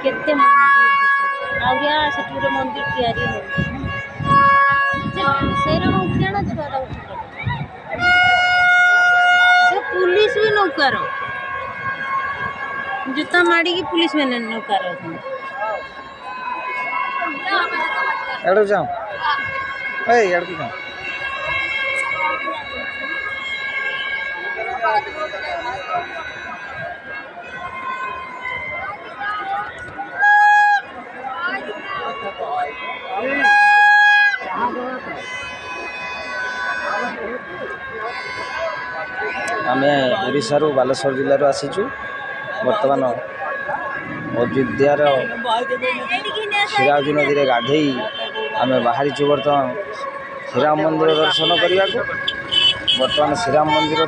केते मंदिर आउरिया सेठू गोटे मंदिर तैयारी हो सेरा उठियाना छुआ से पुलिस भी नौकार जूता माड़ी की पुलिस मैंने नौकार एड़ो जाओ ए एड़ो जाओ आमे ओडिशा रू बालेश्वर जिल्ला रू आसीचु वर्तमान अयोध्यार शिरावती नदी रे गाधेई आमे बाहरीचु वर्तमान श्रीराम मंदिर दर्शन करने को वर्तमान श्रीराम मंदिर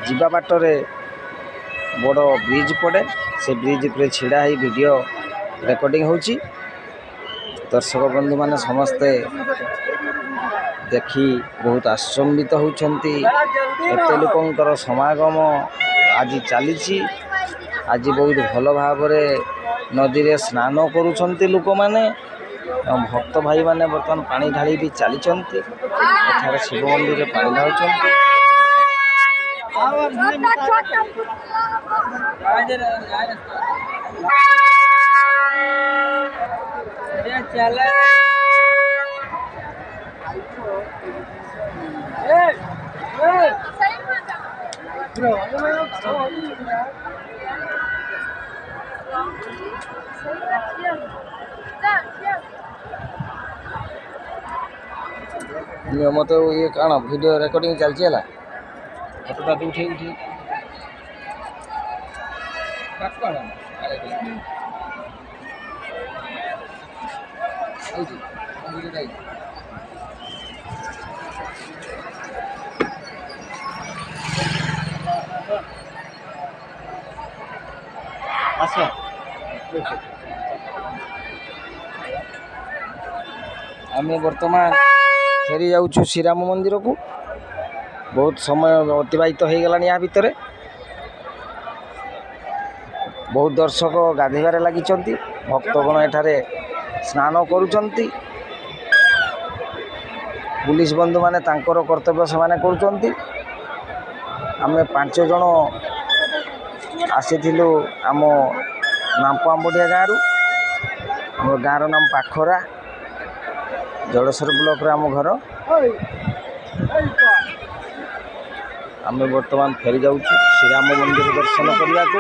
जीवा बाटरे बड़ ब्रिज पड़े से ब्रिज पर छिड़ा ही वीडियो रेकर्डिंग होची दर्शक बंधु माने समस्ते देखी बहुत आश्चर्यित होती एत लोकंकर समागम आज चली आज बहुत भल भाव नदी रे स्नान करुछंती लोक माने भक्त भाई माने बर्तमान पानी ढाली भी चली शिव मंदिर रे पानी ढालुछंती मत ये कौन वीडियो रेकर्डिंग चलती है फोटा तो उठे उठे आम बर्तमान फेरी जाऊँ श्रीराम मंदिर को बहुत समय अतिबाहित हो गला या भितर बहुत दर्शक गाधेबार लगी भक्तगण एठारे स्नान करुचंती पुलिस बंधु माने तांकर कर्तव्य से करुचंती आमे 5 जन आसीथिलु आम नामपो आंबडिया गाँव आम गाँव नाम पाखरा जड़ेश्वर ब्लॉक रे आम घर आम बर्तमान फेरी जाऊँ श्रीराम मंदिर दर्शन करने को।